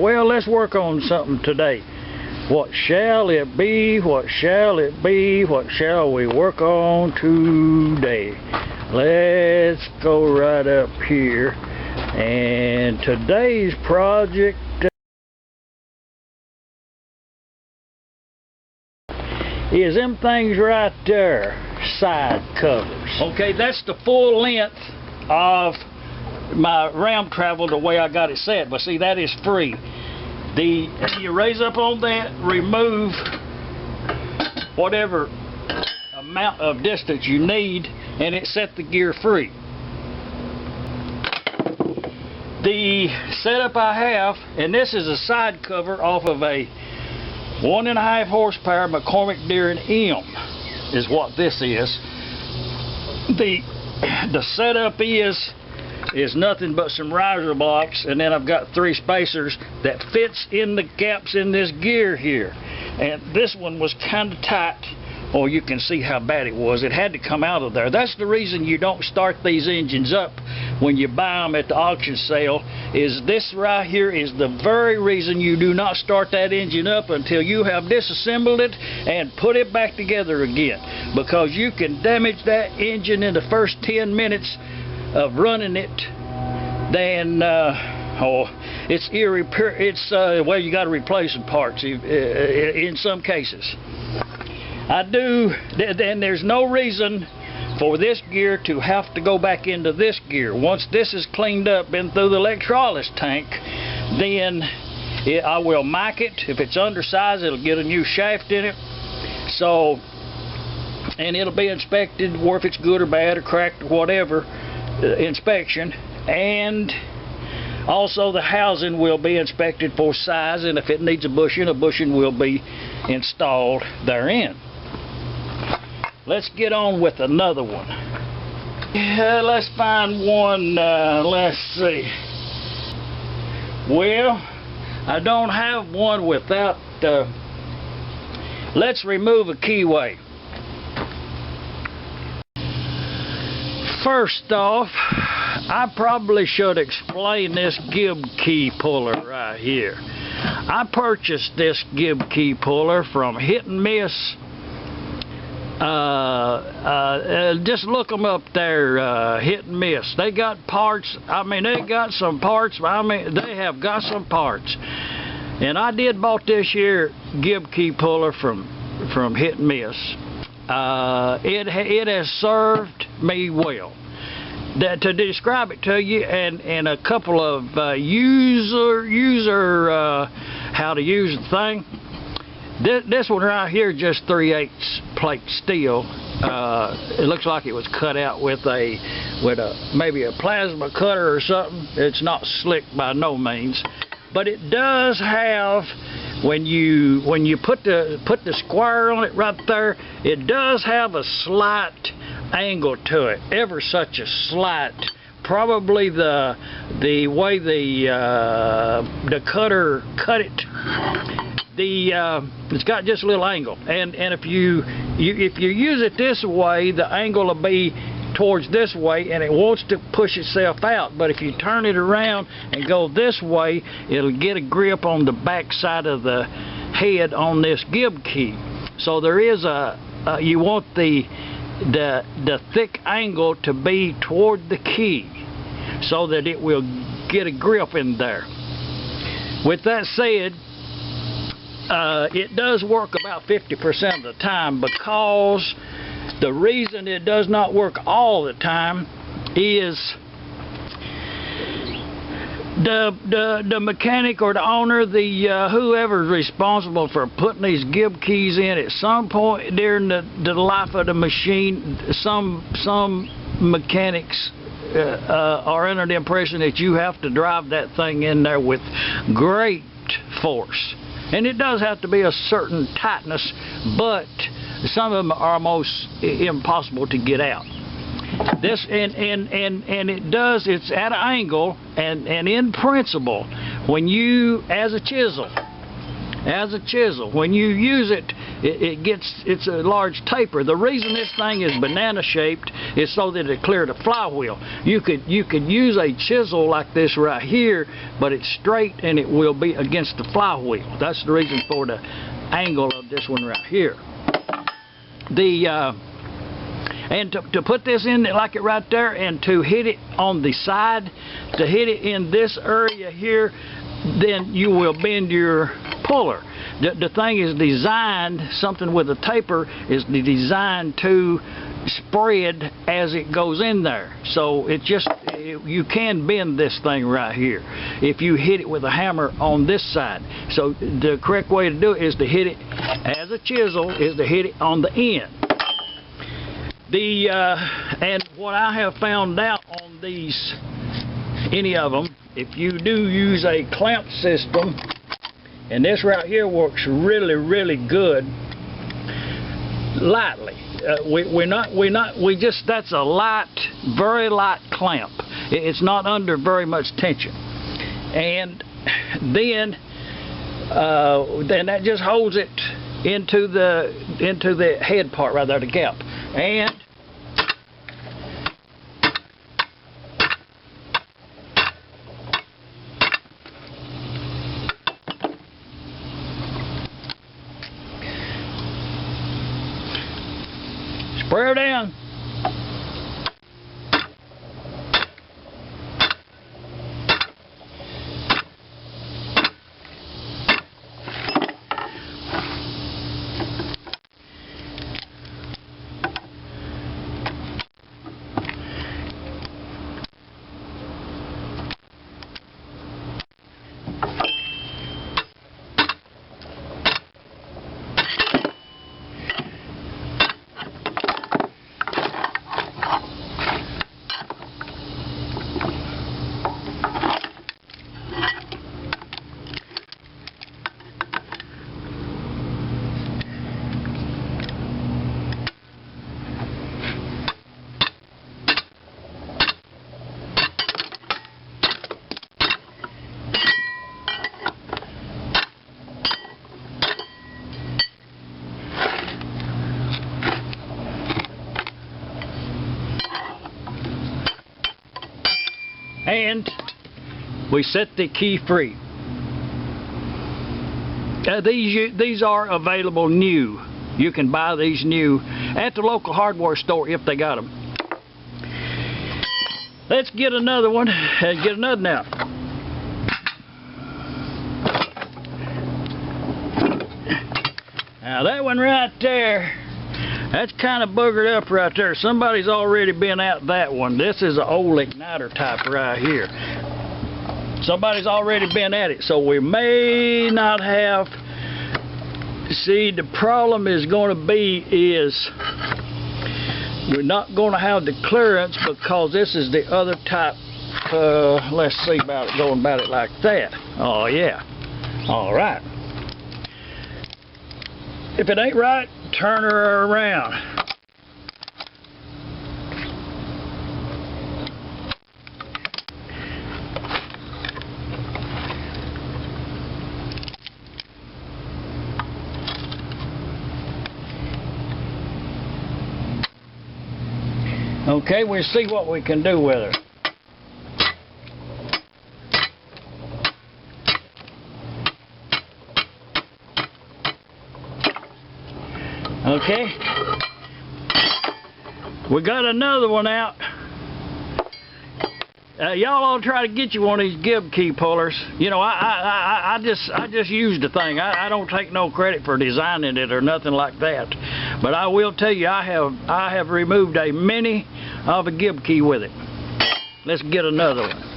Well, let's work on something today. What shall it be? What shall it be? What shall we work on today? Let's go right up here. And today's project is them things right there, side covers. Okay, that's the full length of my ram travel the way I got it set, but see, that is free. You raise up on that, remove whatever amount of distance you need, and it set the gear free. The setup I have, and this is a side cover off of a 1.5 horsepower McCormick Deere M is what this is. The setup is nothing but some riser blocks, and then I've got 3 spacers that fits in the gaps in this gear here. And this one was kind of tight. Oh, you can see how bad it was. It had to come out of there. That's the reason you don't start these engines up when you buy them at the auction sale. Is this right here is the very reason you do not start that engine up until you have disassembled it and put it back together again, because you can damage that engine in the first 10 minutes of running it. Then it's irreparable. It's well, you got to replace some parts in some cases. Then there's no reason for this gear to have to go back into this gear. Once this is cleaned up, been through the electrolysis tank, then I will mic it. If it's undersized, it'll get a new shaft in it. So, and it'll be inspected, or if it's good or bad or cracked or whatever, inspection. And also the housing will be inspected for size, and if it needs a bushing will be installed therein. Let's get on with another one. Let's find one, let's see. Well, I don't have one without, let's remove a keyway. First off, I probably should explain this gib key puller right here. I purchased this gib key puller from Hit&Miss. Just look them up there, Hit&Miss. They got parts. I mean, they got some parts. I mean, they have got some parts. And I did bought this here gib key puller from Hit&Miss. It has served me well. To describe it to you, and a couple of how to use the thing. This one right here, just 3/8 plate steel. It looks like it was cut out with maybe a plasma cutter or something. It's not slick by no means, but it does have, when you put the square on it right there, it does have a slight angle to it, ever such a slight. Probably the way the cutter cut it. It's got just a little angle, and if you use it this way, the angle will be towards this way, and it wants to push itself out. But if you turn it around and go this way, it'll get a grip on the back side of the head on this gib key. So there is you want the thick angle to be toward the key, so that it will get a grip in there. With that said, it does work about 50% of the time, because the reason it does not work all the time is the mechanic or the owner, whoever's responsible for putting these gib keys in, at some point during the life of the machine, some mechanics are under the impression that you have to drive that thing in there with great force. And it does have to be a certain tightness, but some of them are almost impossible to get out. This and it's at an angle, and in principle, when you, as a chisel, as a chisel. When you use it, it's a large taper. The reason this thing is banana shaped is so that it clear the flywheel. You could use a chisel like this right here, but it's straight and it will be against the flywheel. That's the reason for the angle of this one right here. And to put this in like it right there, and to hit it on the side, to hit it in this area here, then you will bend your puller. The thing is designed, something with a taper is designed to spread as it goes in there. So you can bend this thing right here if you hit it with a hammer on this side. So the correct way to do it is to hit it as a chisel, is to hit it on the end. And what I have found out on these, any of them, if you do use a clamp system, and this right here works really, really good, lightly. That's a light, very light clamp. It's not under very much tension. And then that just holds it into the head part right there, the gap. And spray her down. And we set the key free. These are available new. You can buy these new at the local hardware store if they got them. Let's get another one and get another now. Now that one right there, that's kind of boogered up right there. Somebody's already been at that one. This is an old igniter type right here. Somebody's already been at it, so we may not have. See, the problem is going to be is we're not going to have the clearance because this is the other type. Let's see about it, going about it like that. Oh yeah. All right. If it ain't right, turn her around. Okay, we'll see what we can do with her. Okay, we got another one out. Y'all ought to try to get you one of these gib key pullers. You know, I just used the thing. I don't take no credit for designing it or nothing like that. But I will tell you, I have removed a mini of a gib key with it. Let's get another one.